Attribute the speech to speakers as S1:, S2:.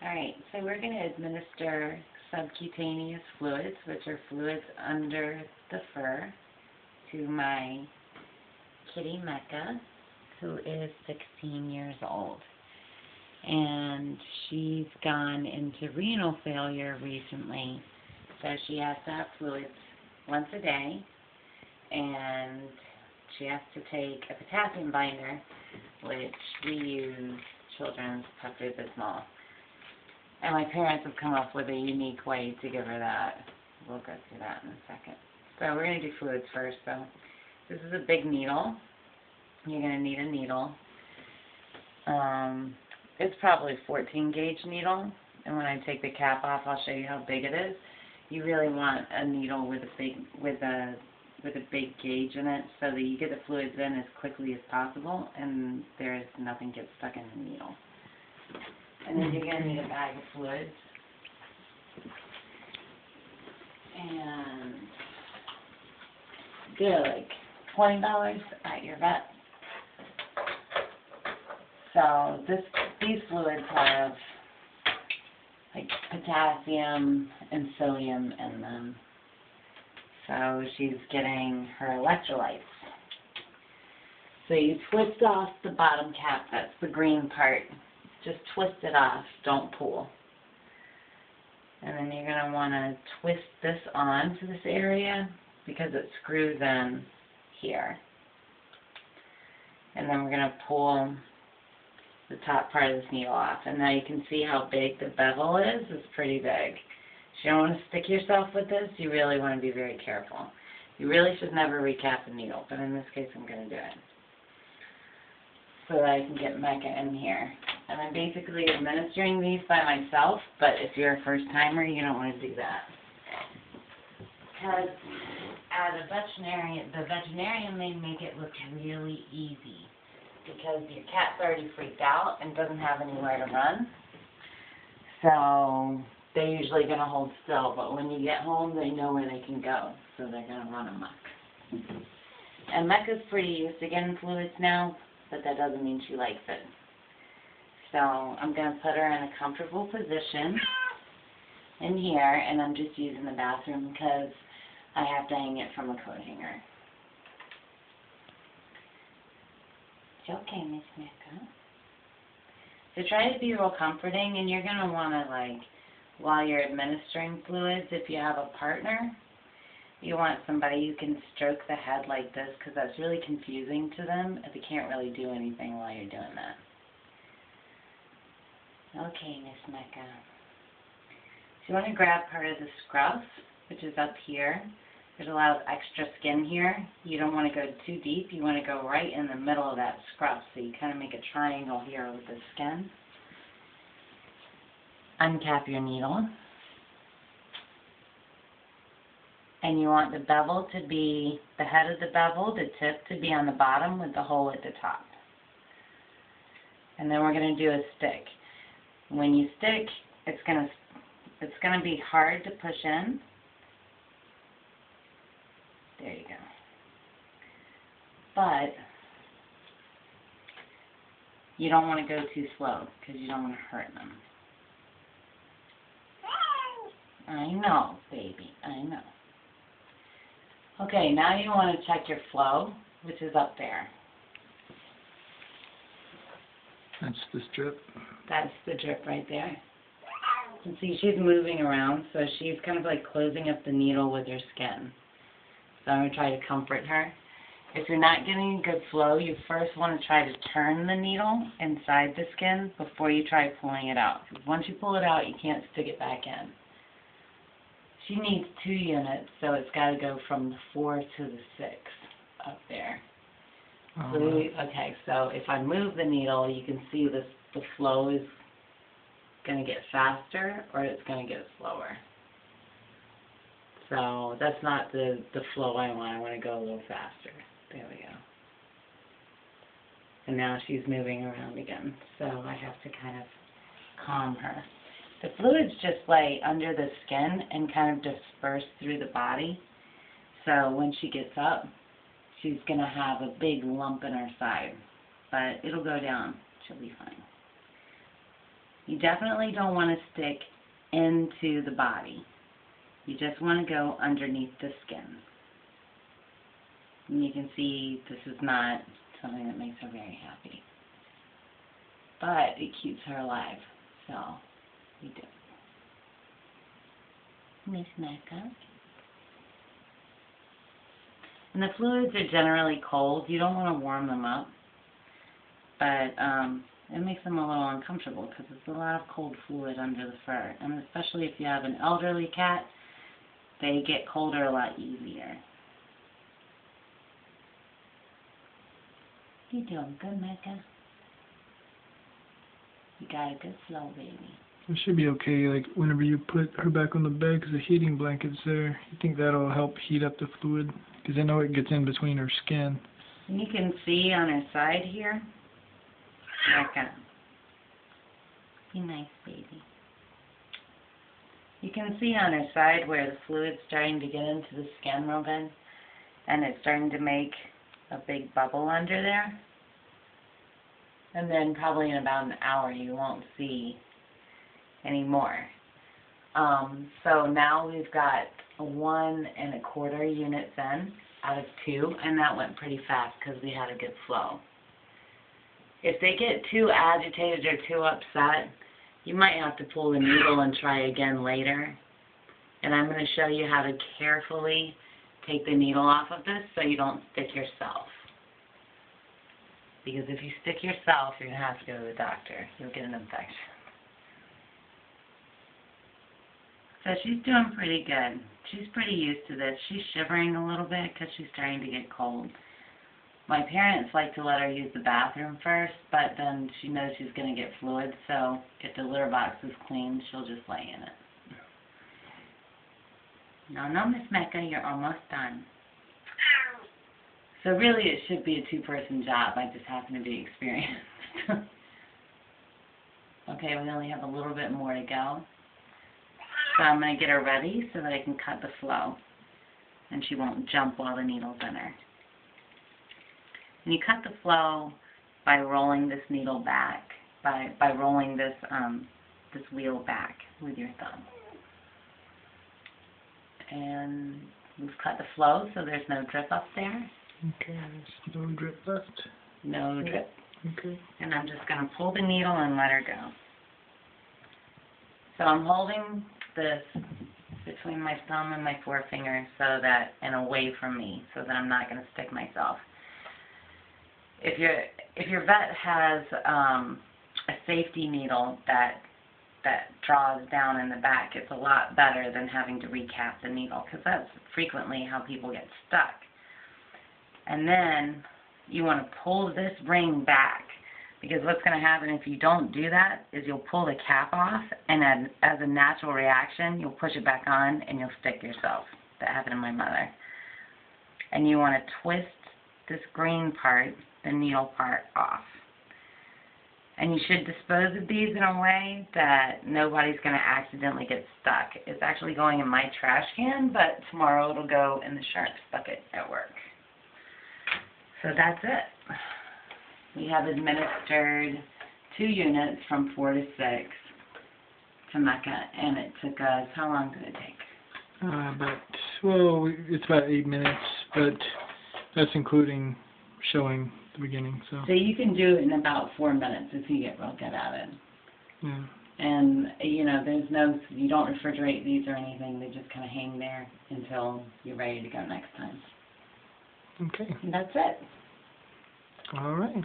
S1: Alright, so we're going to administer subcutaneous fluids, which are fluids under the fur, to my kitty Mecca, who is 16 years old. And she's gone into renal failure recently, so she has to have fluids once a day, and she has to take a potassium binder, which we use children's Pepto-Bismol. And my parents have come up with a unique way to give her that. We'll go through that in a second. So we're going to do fluids first. So this is a big needle. You're going to need a needle. It's probably a 14 gauge needle. And when I take the cap off, I'll show you how big it is. You really want a needle with a big gauge in it so that you get the fluids in as quickly as possible and nothing gets stuck in the needle. And then you're going to need a bag of fluids. And they're like $20 at your vet. So these fluids have like potassium and sodium in them. So she's getting her electrolytes. So you twist off the bottom cap, that's the green part. Just twist it off, don't pull. And then you're going to want to twist this on to this area because it screws in here. And then we're going to pull the top part of this needle off. And now you can see how big the bevel is. It's pretty big. If you don't want to stick yourself with this, you really want to be very careful. You really should never recap the needle, but in this case I'm going to do it so that I can get Mecca in here. And I'm basically administering these by myself, but if you're a first-timer, you don't want to do that. Because as a veterinarian, the veterinarian may make it look really easy because your cat's already freaked out and doesn't have anywhere to run. So they're usually going to hold still, but when you get home, they know where they can go, so they're going to run amok. And Mecca's pretty used to getting fluids now, but that doesn't mean she likes it. So I'm going to put her in a comfortable position in here, and I'm just using the bathroom because I have to hang it from a coat hanger. It's okay, Miss Mecca. So try to be real comforting, and you're going to want to, like, while you're administering fluids, if you have a partner, you want somebody who can stroke the head like this because that's really confusing to them if they can't really do anything while you're doing that. Okay, Miss Mecca. So you want to grab part of the scruff, which is up here. There's a lot of extra skin here. You don't want to go too deep. You want to go right in the middle of that scruff. So you kind of make a triangle here with the skin. Uncap your needle. And you want the bevel to be, the head of the bevel, the tip to be on the bottom with the hole at the top. And then we're going to do a stick. When you stick, it's gonna be hard to push in. There you go. But you don't want to go too slow because you don't want to hurt them. I know, baby, I know. Okay, now you want to check your flow, which is up there.
S2: That's the strip.
S1: That's the drip right there. You can see she's moving around, so she's kind of like closing up the needle with her skin. So I'm going to try to comfort her. If you're not getting a good flow, you first want to try to turn the needle inside the skin before you try pulling it out. Once you pull it out, you can't stick it back in. She needs 2 units, so it's got to go from the 4 to the 6 up there. So okay, so if I move the needle, you can see the flow is going to get faster or it's going to get slower. So that's not the flow I want. I want to go a little faster. There we go. And now she's moving around again, so I have to kind of calm her. The fluids just lay under the skin and kind of disperse through the body. So when she gets up, she's going to have a big lump in her side. But it'll go down. She'll be fine. You definitely don't want to stick into the body. You just want to go underneath the skin. And you can see this is not something that makes her very happy. But it keeps her alive, so we do. Miss Mecca. And the fluids are generally cold. You don't want to warm them up. But it makes them a little uncomfortable because there's a lot of cold fluid under the fur. And especially if you have an elderly cat, they get colder a lot easier. You doing good, Mecca? You got a good flow, baby.
S2: It should be okay, like, whenever you put her back on the bed, because the heating blanket's there. You think that'll help heat up the fluid? Because I know it gets in between her skin.
S1: And you can see on her side here. Mecca. Be nice, baby. You can see on her side where the fluid's starting to get into the skin real good. And it's starting to make a big bubble under there. And then probably in about an hour you won't see any more. So now we've got 1 1/4 units in out of 2, and that went pretty fast because we had a good flow. If they get too agitated or too upset, you might have to pull the needle and try again later. And I'm going to show you how to carefully take the needle off of this so you don't stick yourself. Because if you stick yourself, you're going to have to go to the doctor. You'll get an infection. So she's doing pretty good. She's pretty used to this. She's shivering a little bit because she's starting to get cold. My parents like to let her use the bathroom first, but then she knows she's going to get fluid, so if the litter box is clean, she'll just lay in it. No, Miss Mecca, you're almost done. So really it should be a 2-person job. I just happen to be experienced. Okay, we only have a little bit more to go. So I'm going to get her ready so that I can cut the flow and she won't jump while the needle's in her. And you cut the flow by rolling this needle back, by rolling this this wheel back with your thumb. And we've cut the flow so there's no drip up there.
S2: Okay, there's no drip left.
S1: No drip.
S2: Okay.
S1: And I'm just going to pull the needle and let her go. So I'm holding this between my thumb and my forefinger so that, and away from me, so that I'm not going to stick myself. If your vet has a safety needle that draws down in the back, it's a lot better than having to recap the needle, because that's frequently how people get stuck. And then you want to pull this ring back, because what's going to happen if you don't do that is you'll pull the cap off, and as a natural reaction, you'll push it back on and you'll stick yourself. That happened to my mother. And you want to twist this green part, the needle part, off. And you should dispose of these in a way that nobody's going to accidentally get stuck. It's actually going in my trash can, but tomorrow it'll go in the sharps bucket at work. So that's it. We have administered 2 units from 4 to 6 to Mecca, and it took us, how long did it take?
S2: It's about 8 minutes, but that's including showing the beginning.
S1: So you can do it in about 4 minutes if you get real good at it.
S2: Yeah.
S1: And, you know, you don't refrigerate these or anything. They just kind of hang there until you're ready to go next time.
S2: Okay.
S1: And that's it.
S2: All right.